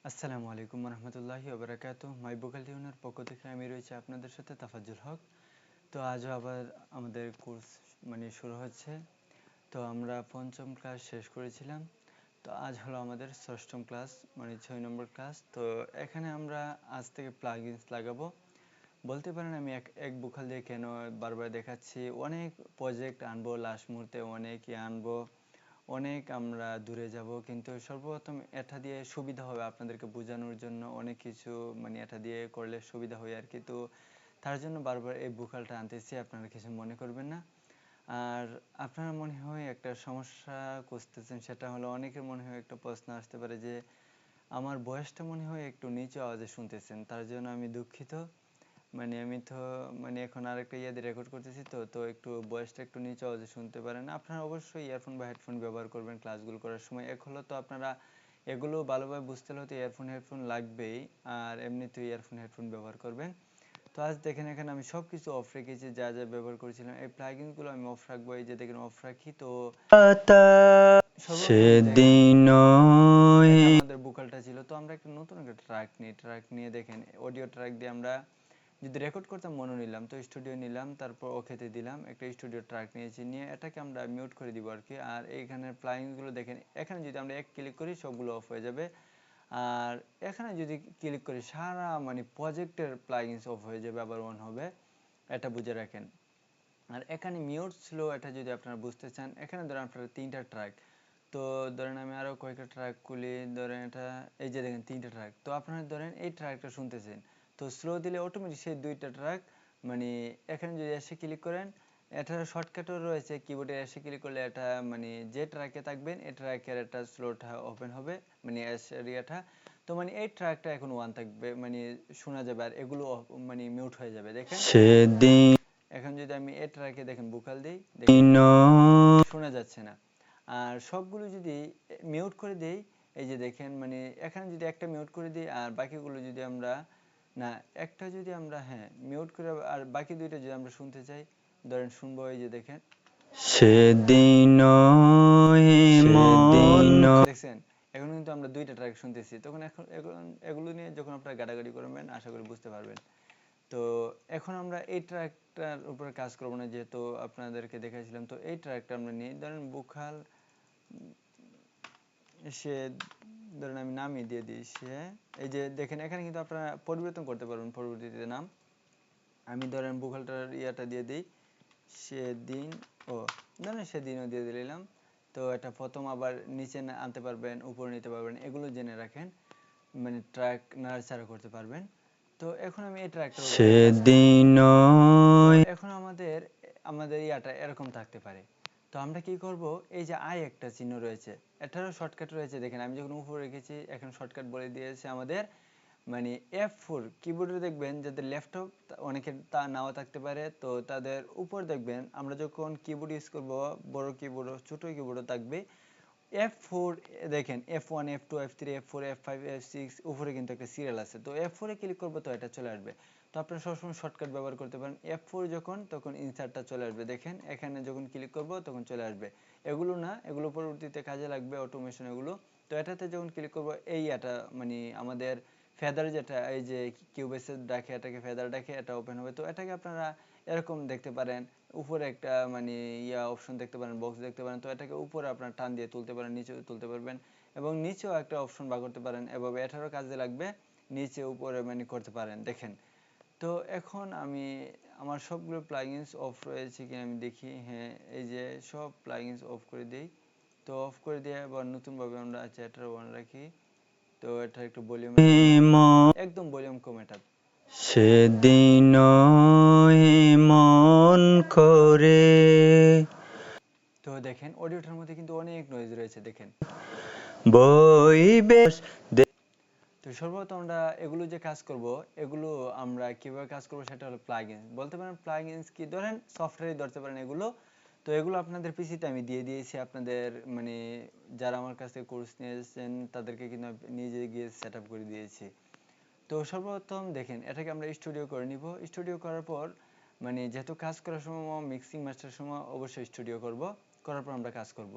আসসালামু আলাইকুম রহমতুল্লাহি ওবরাকাতুহ। মাই ভোকাল টিউনের পক্ষ থেকে আমি রয়েছি আপনাদের সাথে তাফাজ্জুল হক। তো আজও আবার আমাদের কোর্স শুরু হচ্ছে। তো আমরা পঞ্চম ক্লাস শেষ করেছিলাম। তো আজ হলো আমাদের ষষ্ঠম ক্লাস, 6 নম্বর ক্লাস। তো এখানে আমরা আজ থেকে প্লাগইনস লাগাবো। বলতে পারেন আমি এক ভোকাল দিয়ে কেন বারবার দেখাচ্ছি, অনেক প্রজেক্ট আনবো, লাস্ট মুহূর্তে অনেকই আনবো, অনেক আমরা দূরে যাব, কিন্তু সর্বপ্রথম এটা দিয়ে সুবিধা হবে আপনাদেরকে বোঝানোর জন্য, অনেক কিছু এটা দিয়ে করলে সুবিধা হয় আর কি। তো তার জন্য বারবার এই ভোকালটা আনতেছি, আপনারা কিছু মনে করবেন না। আর আপনারা মনে হয় একটা সমস্যা খুঁজতেছেন, সেটা হলো অনেকের মনে হয় একটা প্রশ্ন আসতে পারে যে আমার বয়সটা মনে হয় একটু নিচু আওয়াজে শুনতেছেন, তার জন্য আমি দুঃখিত। আমি তো এখন আরেকটা দিয়ে রেকর্ড করতেছি, তো তো একটু ভয়েসটা একটু নিচু আওয়াজে শুনতে পারেন। আপনারা অবশ্যই ইয়ারফোন বা হেডফোন ব্যবহার করবেন ক্লাসগুলো করার সময়। এক হলো তো আপনারা এগুলো ভালোভাবে বুঝতে হলে তো ইয়ারফোন হেডফোন লাগবেই, আর এমনিতেও ইয়ারফোন হেডফোন ব্যবহার করবেন। তো আজ দেখেন এখানে আমি সব কিছু অফ রেখেছি, যা যা ব্যবহার করেছিলাম এই প্লাগইনগুলো আমি অফ রাখবো। এই যে দেখেন অফ রাখি। তো সেদিন আমাদের ভোকালটা ছিল, তো আমরা একটা নতুন একটা ট্র্যাক নিয়ে দেখেন অডিও ট্র্যাক দিয়ে আমরা যদি রেকর্ড করতাম মনে নিলাম, তো স্টুডিও নিলাম, তারপর ওকেতে দিলাম, একটা স্টুডিও ট্র্যাক নিয়েছি, নিয়ে এটাকে আমরা মিউট করে দিব আর কি। আর এইখানের প্লাগইনগুলো দেখেন, এখানে যদি আমরা এক ক্লিক করি সবগুলো অফ হয়ে যাবে। আর এখানে যদি ক্লিক করি সারা প্রজেক্টের প্লাগইনস অফ হয়ে যাবে, আবার অন হবে, এটা বুঝে রাখেন। আর এখানে মিউট ছিল, এটা যদি আপনারা বুঝতে চান, এখানে ধরেন আপনারা 3টা ট্র্যাক, তো ধরেন আমি আরও কয়েকটা ট্র্যাক খুলি, ধরেন এটা এই যে দেখেন 3টা ট্র্যাক, তো আপনারা ধরেন এই ট্র্যাকটা শুনতেছেন, তো স্লো দিলে অটোমেটিক সেই 2টা ট্র্যাক এখানে যদি এসে ক্লিক করেন, এটার শর্টকাটও রয়েছে কিবোর্ডে, এসে ক্লিক করলে এটা যে ট্র্যাকে থাকবেন এই ট্র্যাকের একটা স্লোটা ওপেন হবে, এরিয়াটা। তো এই ট্র্যাকটা এখন ওয়ান থাকবে, শোনা যাবে, আর এগুলো মিউট হয়ে যাবে। দেখেন সেদিন এখন যদি আমি এই ট্র্যাকে দেখেন ভোকাল দিই, শোনা যাচ্ছে না। আর সবগুলো যদি মিউট করে দেই, এই যে দেখেন এখানে যদি একটা মিউট করে দিই, আর বাকিগুলো যদি আমরা না, একটা যদি আমরা মিউট করে, আর বাকি দুইটা যদি আমরা শুনতে চাই, ধরেন শুনবো, এই যে দেখেন সেদিন দেখছেন, এখন কিন্তু আমরা 2টা ট্র্যাক শুনতেছি। তখন এখন এগুলো নিয়ে যখন আপনারা গাড়াগাড়ি করবেন আশা করি বুঝতে পারবেন। তো এখন আমরা এই ট্র্যাকটার উপরে কাজ করব না, যেহেতু আপনাদেরকে দেখাইছিলাম। তো এই ট্র্যাকটা আমরা নিই, ধরেন ভোকাল সে, ধরেন আমি নামই দিয়ে দিই সে, এই যে দেখেন এখানে কিন্তু আপনারা পরিবর্তন করতে পারবেন পরবর্তীতে নাম। আমি ধরেন ভোকালটার ইয়াটা দিয়ে দিই সেদিন, ধরেন সেদিনও দিয়ে দিলাম। তো এটা প্রথম আবার নিচে আনতে পারবেন, উপরে নিতে পারবেন, এগুলো জেনে রাখেন, ট্র্যাক নাড়াচাড়া করতে পারবেন। তো এখন আমি এই ট্র্যাকটার সেদিন, এখন আমাদের ইয়াটা এরকম থাকতে পারে। তো আমরা কি করব, এই যে একটা চিহ্ন রয়েছে, এটারও শর্টকাট রয়েছে। দেখেন আমি যখন উপরে রেখেছি, এখন শর্টকাট বলে দিয়েছে আমাদের F4 কিবোর্ডে দেখবেন, যাদের ল্যাপটপ অনেকের তা নাও থাকতে পারে, তো তাদের উপর দেখবেন আমরা যখন কিবোর্ড ইউজ করব, বড় কিবোর্ড ছোট কিবোর্ডও থাকবে, F4 দেখেন, F1 F2 F3 F4 F5 F6 উপরে কিন্তু একটা সিরিয়াল আছে। তো F4 এ ক্লিক করবো, তো এটা চলে আসবে। তো আপনারা সবসময় শর্টকাট ব্যবহার করতে পারেন। F4 তখন ইনসার্টটা চলে আসবে, দেখেন এখানে যখন ক্লিক করব তখন চলে আসবে। এগুলো না, এগুলো পরবর্তীতে কাজে লাগবে, অটোমেশন এগুলো। তো এটাতে যখন ক্লিক করব, এই এটা আমাদের ফেদার, যেটা এই যে কিউবেসের ডাকে, এটাকে ফেদার ডাকে, এটা ওপেন হবে। তো এটাকে আপনারা এরকম দেখতে পারেন, উপরে একটা অপশন দেখতে পারেন, বক্স দেখতে পারেন। তো এটাকে উপরে আপনার টান দিয়ে তুলতে পারেন, নিচেও তুলতে পারবেন, এবং নিচেও একটা অপশন বার করতে পারেন। এভাবে এটারও কাজে লাগবে, নিচে উপরে করতে পারেন। দেখেন, তো এখন আমি আমার সবগুলো প্লাগইনস অফ রয়েছে কিনা আমি দেখি। হ্যাঁ, এই যে সব প্লাগইনস অফ করে দিই। তো অফ করে দিয়ে আবার নতুনভাবে আমরা এটা অন রাখি। তো এটা একটু ভলিউম, একদম ভলিউম কম এটা। সেদিন মন করে, তো দেখেন অডিওটার মধ্যে কিন্তু অনেক নয়েজ রয়েছে, দেখেন বইবে। তো সর্বপ্রথম আমরা এগুলো যে কাজ করব, এগুলো আমরা কিভাবে কাজ করব সেটা হলো প্লাগইনস। বলতে পারেন প্লাগইনস কি, ধরেন সফটওয়্যারে ধরতে পারেন এগুলো। তো এগুলো আপনাদের পিসিতে আমি দিয়ে দিয়েছি, আপনাদের যারা আমার কাছ থেকে কোর্স নিয়েছেন তাদেরকে কিন্তু নিজে গিয়ে সেট আপ করে দিয়েছি। তো সর্বপ্রথম দেখেন এটাকে আমরা স্টুডিও করে নিব। স্টুডিও করার পর যেহেতু কাজ করার সময়, মিক্সিং মাস্টারের সময় অবশ্যই স্টুডিও করব, করার পর আমরা কাজ করব।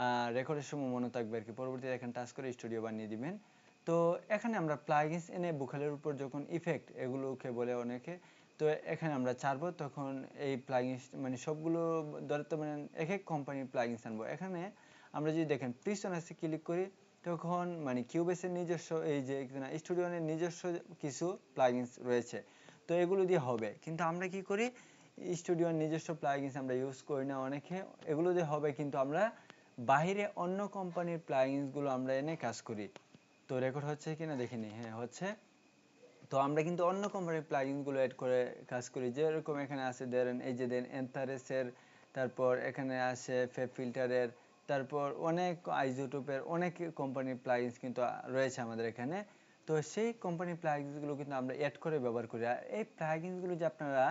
আর রেকর্ডের সময় মনে থাকবে আর কি, পরবর্তীতে এখানে টাচ করে স্টুডিও বানিয়ে দিবেন। তো এখানে আমরা প্লাগইনস এনে ভোকালের উপর যখন ইফেক্ট এগুলোকে বলে অনেকে, তো এখানে আমরা ছাড়বো তখন এই প্লাগইনস মানে সবগুলো ধরতে মানে এক এক কোম্পানির প্লাগইনস আনবো। এখানে আমরা যদি দেখেন প্রিসনাসে ক্লিক করি তখন মানে কিউবেসের নিজস্ব এই যে স্টুডিওনের নিজস্ব কিছু প্লাগইনস রয়েছে, তো এগুলো দিয়ে হবে। কিন্তু আমরা কি করি, স্টুডিওর নিজস্ব প্লাগইনস আমরা ইউজ করি না অনেকে, এগুলো দিয়ে হবে কিন্তু আমরা বাইরে অন্য কোম্পানির প্লাগইনসগুলো আমরা এনে কাজ করি। তো রেকর্ড হচ্ছে কিনা দেখিনি, হ্যাঁ হচ্ছে। তো আমরা কিন্তু অন্য কোম্পানির প্লাগইনসগুলো অ্যাড করে কাজ করি, যেরকম এখানে আছে ধরেন এই যে দেন এন্থারেসের, তারপর এখানে আছে ফেব ফিল্টারের, তারপর অনেক আইজোটোপের অনেক কোম্পানির প্লাগইনস কিন্তু রয়েছে আমাদের এখানে। তো সেই কোম্পানির প্লাগইনসগুলো কিন্তু আমরা অ্যাড করে ব্যবহার করি। আর এই প্লাগইনসগুলো যে আপনারা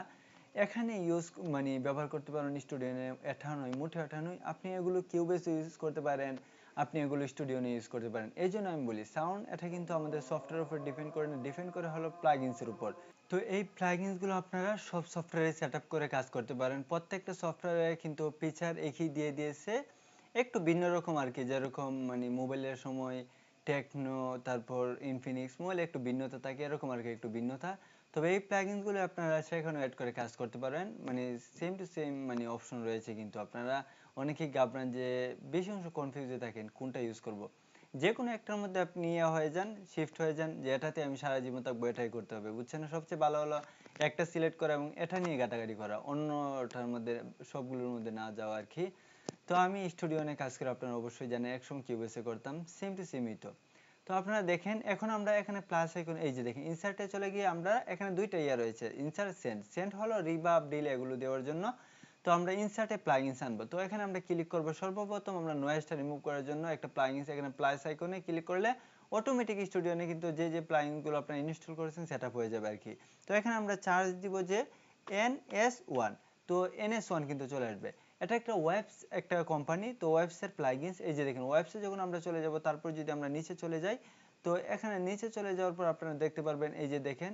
এখানে ইউজ মানে ব্যবহার করতে পারেন স্টুডিওনে, এটা নয়, মোটেও এটা নয়। আপনি এগুলো কিউবেসে ইউজ করতে পারেন, আপনি এগুলো স্টুডিওনে ইউজ করতে পারেন। এই জন্য আমি বলি সাউন্ড এটা কিন্তু আমাদের সফটওয়্যারের উপর ডিপেন্ড করে না, ডিপেন্ড করে হলো প্লাগইনসের উপর। তো এই প্লাগইনসগুলো আপনারা সব সফটওয়্যারে সেট আপ করে কাজ করতে পারেন। প্রত্যেকটা সফটওয়্যারে কিন্তু ফিচার একই দিয়ে দিয়েছে, একটু ভিন্ন রকম আর কি। যেরকম মানে মোবাইলের সময় টেকনো, তারপর ইনফিনিক্স মোবাইলে একটু ভিন্নতা থাকে, এরকম আর কি একটু ভিন্নতা। তবে এই প্লাগইনসগুলো আপনারা সেখানে অ্যাড করে কাজ করতে পারেন, মানে সেম টু সেম মানে অপশন রয়েছে। কিন্তু আপনারা অনেকেই ঘাবড়ান যে বেশি অংশ কনফিউজে থাকেন কোনটা ইউজ করব। যে কোনো একটার মধ্যে আপনি হয়ে যান, শিফট হয়ে যান যে এটাতে আমি সারা জীবন থাকবো, এটাই করতে হবে, বুঝছেন না? সবচেয়ে ভালো হলো একটা সিলেক্ট করা এবং এটা নিয়ে ঘাটাঘাটি করা, অন্যটার মধ্যে সবগুলোর মধ্যে না যাওয়া আর কি। তো আমি স্টুডিও নিয়ে কাজ করে আপনারা অবশ্যই জানেন, একসময় কিউবেসে করতাম, সেম টু সেমই। তো তো আপনারা দেখেন এখন আমরা এখানে প্লাস আইকন এই যে দেখেন ইনসার্টে চলে গিয়ে আমরা এখানে দুইটা রয়েছে, ইনসার্ট সেন্ড। সেন্ড হলো রিভার্ব ডিলে এগুলো দেওয়ার জন্য। তো আমরা ইনসার্টে প্লাগইনস আনবো, তো এখানে আমরা ক্লিক করব। সর্বপ্রথম আমরা নয়েজটা রিমুভ করার জন্য একটা প্লাগইনস এখানে প্লাস আইকনে ক্লিক করলে অটোমেটিক স্টুডিওনে কিন্তু যে যে প্লাগইনগুলো আপনারা ইনস্টল করেছেন সেটআপ হয়ে যাবে আর কি। তো এখানে আমরা চার্জ দিব যে NS1, তো NS1 কিন্তু চলে আসবে। এটা একটা ওয়েবস একটা কোম্পানি, তো ওয়েবসের প্লাগইনস এই যে দেখেন ওয়েবসে যখন আমরা চলে যাব, তারপর যদি আমরা নিচে চলে যাই, তো এখানে নিচে চলে যাওয়ার পর আপনারা দেখতে পারবেন এই যে দেখেন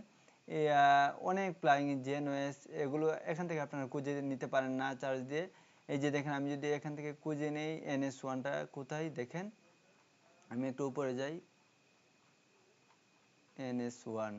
অনেক প্লাগইন জেনওয়েস, এগুলো এখান থেকে আপনারা খুঁজে নিতে পারেন না চার্জ দিয়ে। এই যে দেখেন আমি যদি এখান থেকে খুঁজে নেই NS1টা কোথায়, দেখেন আমি একটু উপরে যাই, NS1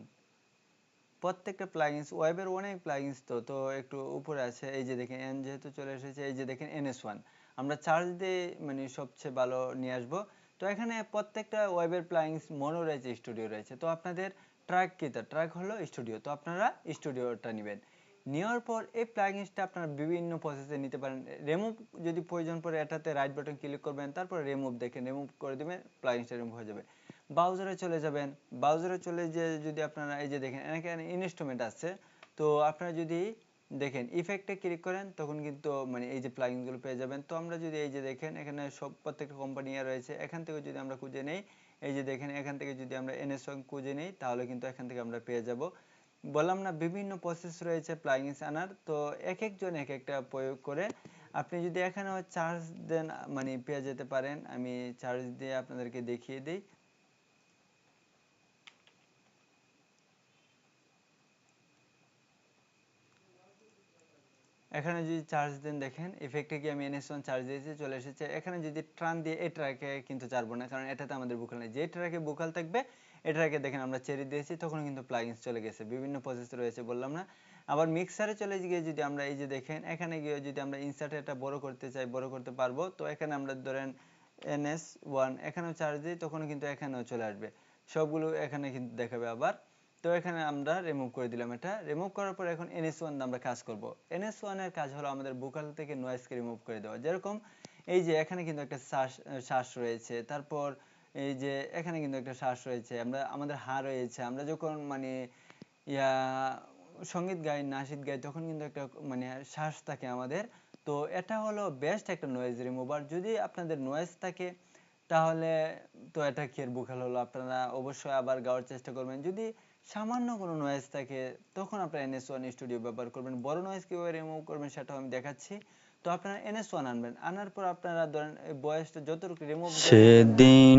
প্রত্যেকটা প্লাগইনস ওয়েবের অনেক প্লাগইনস, তো তো একটু উপরে আছে। এই যে দেখেন এন যেহেতু চলে এসেছে, এই যে দেখেন NS1 আমরা চার্জ দিয়ে মানে সবচেয়ে ভালো নিয়ে আসবো। তো এখানে প্রত্যেকটা ওয়েবের প্লাগইনস মনো রয়েছে, স্টুডিও রয়েছে। তো আপনাদের ট্র্যাক কিটা, ট্র্যাক হলো স্টুডিও, তো আপনারা স্টুডিওটা নেবেন। নেওয়ার পর এই প্লাগইনসটা আপনারা বিভিন্ন প্রসেসে নিতে পারেন। রিমুভ যদি প্রয়োজন পড়ে এটাতে রাইট বাটন ক্লিক করবেন, তারপর রিমুভ দেখেন রিমুভ করে দেবেন, প্লাগইনসটা রিমুভ হয়ে যাবে। ব্রাউজারে চলে যাবেন, ব্রাউজারে চলে যে যদি আপনারা এই যে দেখেন এখানে ইনস্ট্রুমেন্ট আছে, তো আপনারা যদি দেখেন ইফেক্টে ক্লিক করেন তখন কিন্তু মানে এই যে প্লাগইনগুলো পেয়ে যাবেন। তো আমরা যদি এই যে দেখেন এখানে সব প্রত্যেকটা কোম্পানি রয়েছে, এখান থেকে যদি আমরা খুঁজে নেই, এই যে দেখেন এখান থেকে যদি আমরা NS1 খুঁজে নেই তাহলে কিন্তু এখান থেকে আমরা পেয়ে যাব। বললাম না বিভিন্ন প্রসেস রয়েছে প্লাগইনস আনার, তো এক একজন এক একটা প্রয়োগ করে। আপনি যদি এখানে চার্জ দেন মানে পেয়ে যেতে পারেন। আমি চার্জ দিয়ে আপনাদেরকে দেখিয়ে দিই। এখানে যদি চার্জ দেন দেখেন ইফেক্টে কি আমি NS1 চার্জ দিয়েছি, চলে এসেছে। এখানে যদি ট্রান দিয়ে এই ট্র্যাকে কিন্তু চারবো না, কারণ এটাতে আমাদের বুকাল নেই। যে ট্র্যাকে বুকাল থাকবে এই ট্র্যাকে দেখেন আমরা চেরি দিয়েছি, তখন কিন্তু প্লাগইনস চলে গেছে। বিভিন্ন প্রসেস রয়েছে বললাম না। আবার মিক্সারে চলে গিয়ে যদি আমরা এই যে দেখেন এখানে গিয়ে যদি আমরা ইনসার্টে এটা বড় করতে চাই, বড় করতে পারবো। তো এখানে আমরা ধরেন NS1 এখানেও চার্জ দিই, তখন কিন্তু এখানেও চলে আসবে, সবগুলো এখানে কিন্তু দেখাবে আবার। তো এখানে আমরা রিমুভ করে দিলাম। এটা রিমুভ করার পর এখন NS1 আমরা কাজ করব। NS1 এর কাজ হলো আমাদের ভোকাল থেকে নয়েজকে রিমুভ করে দেওয়া। যেরকম এই যে এখানে কিন্তু একটা শ্বাস রয়েছে, তারপর এই যে এখানে কিন্তু একটা শ্বাস রয়েছে, আমরা আমাদের হা রয়েছে, আমরা যখন মানে ইয়া সঙ্গীত গাই নাচগীত গাই তখন কিন্তু একটা মানে শ্বাস থাকে আমাদের। তো এটা হলো বেস্ট একটা নয়েজ রিমুভার। যদি আপনাদের নয়েজ থাকে তাহলে তো এটা কি এর ভোকাল হলো, আপনারা অবশ্যই আবার গাওয়ার চেষ্টা করবেন। যদি সামান্য কোনো নয়েজ থাকে তখন আপনারা NS1 স্টুডিও ব্যবহার করবেন। বড় নয়েজ কিভাবে রিমুভ করবেন সেটাও আমি দেখাচ্ছি। তো আপনারা NS1 আনবেন, আনার পর আপনারা ধরেন ভয়েসটা যতটুকু রিমুভ যতটুকু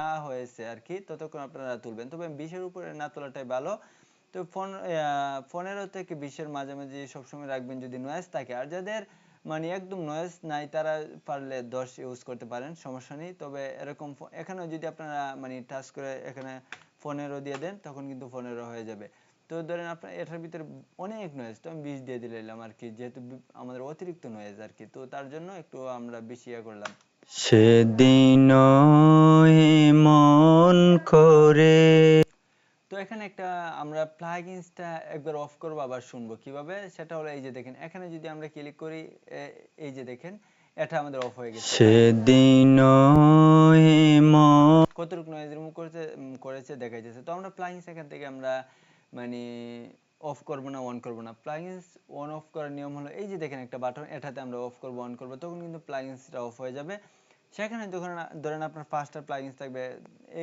না হয়েছে আর কি ততক্ষণ আপনারা তুলবেন, তবে 20-এর উপরে না তোলাটাই ভালো। তো 15 থেকে 20-এর মাঝামাঝি সবসময় রাখবেন যদি নয়েজ থাকে। আর যাদের মানে একদম নয়েজ নাই তারা পারলে 10 ইউজ করতে পারেন, সমস্যা নেই। তবে এরকম এখানেও যদি আপনারা মানে টাচ করে এখানে 15 দিয়ে দেন তখন কিন্তু 15 হয়ে যাবে। তো ধরেন আপনার এটার ভিতরে অনেক নয়েজ, তো আমি 20 দিয়ে দিলাম আর কি, যেহেতু আমাদের অতিরিক্ত নয়েজ আর কি, তো তার জন্য একটু আমরা বেশি করলাম। সেদিন মন করে। তো এখানে একটা আমরা প্লাগইনসটা একবার অফ করব, আবার শুনবো কিভাবে, সেটা হলো এই যে দেখেন এখানে যদি আমরা ক্লিক করি, এই যে দেখেন এটা আমাদের অফ হয়ে গেছে। সেদিন কতটুকু নয়েজ রিমুভ করেছে দেখাইতেছে। তো আমরা প্লাগইনস এখান থেকে আমরা মানে অফ করব না অন করব না। প্লাগইনস অন অফ করার নিয়ম হলো এই যে দেখেন একটা বাটন, এটাতে আমরা অফ করব অন করব, তখন কিন্তু প্লাগইনসটা অফ হয়ে যাবে। সেখানে ধরেন আপনার 5টা প্লাগইনস থাকবে,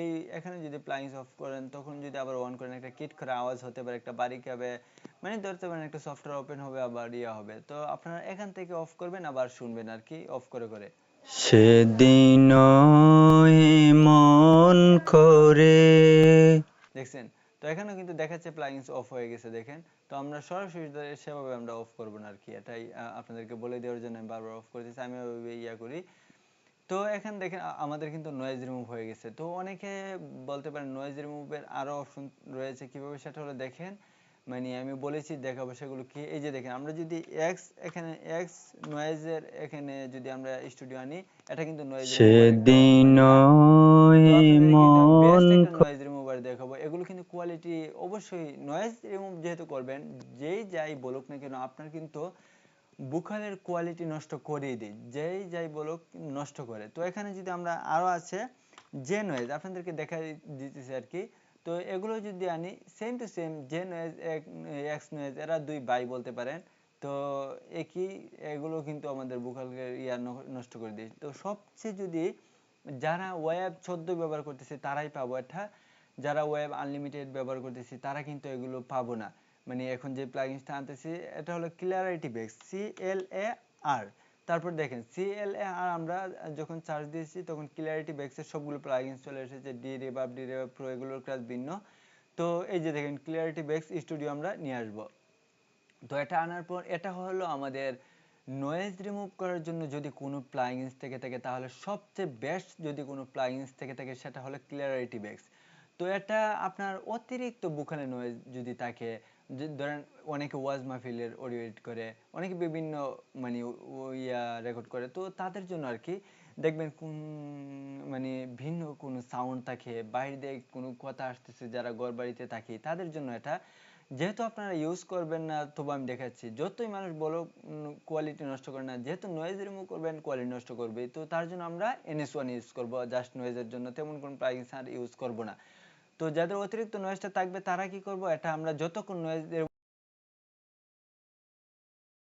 এই এখানে যদি প্লাগইনস অফ করেন তখন যদি আবার অন করেন একটা কিট করে আওয়াজ হতে পারে, একটা বাড়ি খাবে, মানে ধরতে পারেন একটা সফটওয়্যার ওপেন হবে আবার ইয়া হবে। তো আপনারা এখান থেকে অফ করবেন আবার শুনবেন আর কি অফ করে করে। সেদিন মন করে, দেখছেন? তো এখানেও কিন্তু দেখাচ্ছে প্লাগইনস অফ হয়ে গেছে দেখেন। তো আমরা সরাসরি সেভাবে আমরা অফ করব না আর কি, এটাই আপনাদেরকে বলে দেওয়ার জন্য আমি বারবার অফ করতেছি, আমি ওইভাবে ইয়া করি। তো এখানে দেখেন আমাদের কিন্তু নয়েজ রিমুভ হয়ে গেছে। তো অনেকে বলতে পারেন নয়েজ রিমুভের আরো অপশন রয়েছে কিভাবে, সেটা হলো দেখেন মানে আমি বলেছি দেখাবো সেগুলো কি। এই যে দেখেন আমরা যদি এখানে এক্স নয়েজের এখানে যদি আমরা স্টুডিও আনি, এটা কিন্তু নয়েজ নয়েজ রিমুভার দেখাবো। এগুলো কিন্তু কোয়ালিটি অবশ্যই নয়েজ রিমুভ যেহেতু করবেন, যেই যাই বলুক না কেন আপনার কিন্তু বুখারের কোয়ালিটি নষ্ট করেই দেয়, যেই যাই বলুক নষ্ট করে। তো এখানে যদি আমরা আরো আছে যে নয়েজ আপনাদেরকে দেখা দিতেছে আর কি। তো এগুলো যদি আনি সেম টু সেম, যে নয়েজ এক্স নয়েজ এরা দুই ভাই বলতে পারেন। তো একই, এগুলো কিন্তু আমাদের বুখারকে নষ্ট করে দেয়। তো সবচেয়ে যদি যারা ওয়েব 14 ব্যবহার করতেছে তারাই পাবো এটা, যারা ওয়েব আনলিমিটেড ব্যবহার করতেছি তারা কিন্তু এগুলো পাবো না। মানে এখন যে প্লাগইনসটা আনতেছি এটা হলো ক্লিয়ারিটি বেস, CLAR। তারপর দেখেন CLAR আমরা যখন চার্জ দিয়েছি তখন ক্লিয়ারিটি বেক্সের সবগুলো প্লাগইনস চলে এসেছে, DReverb Pro এগুলোর কাজ ভিন্ন। তো এই যে দেখেন ক্লিয়ারিটি বেক্স স্টুডিও আমরা নিয়ে আসবো। তো এটা আনার পর এটা হলো আমাদের নয়েজ রিমুভ করার জন্য যদি কোনো প্লাগইনস থেকে থাকে তাহলে সবচেয়ে বেস্ট, যদি কোনো প্লাগইনস থেকে থাকে সেটা হলো ক্লিয়ারিটি বেক্স। তো এটা আপনার অতিরিক্ত বুখানে নয়েজ যদি থাকে, ধরেন অনেকে ওয়াজ মাহফিলের অডিও এডিট করে, অনেকে বিভিন্ন মানে ইয়া রেকর্ড করে, তো তাদের জন্য আর কি দেখবেন কোন মানে ভিন্ন কোনো সাউন্ড থাকে, বাইরে দিয়ে কোনো কথা আসতেছে, যারা ঘর বাড়িতে থাকি তাদের জন্য এটা, যেহেতু আপনারা ইউজ করবেন না তবু আমি দেখাচ্ছি, যতই মানুষ বলো কোয়ালিটি নষ্ট করে না, যেহেতু নয়েজ রিমুভ করবেন কোয়ালিটি নষ্ট করবে, তো তার জন্য আমরা NS1 ইউজ করব জাস্ট নয়েজের জন্য, তেমন কোনো প্লাগইনস আর ইউজ করব না। তো যাদের অতিরিক্ত নয়েজটা থাকবে তারা কি করব, এটা আমরা যতক্ষণ নয়েজ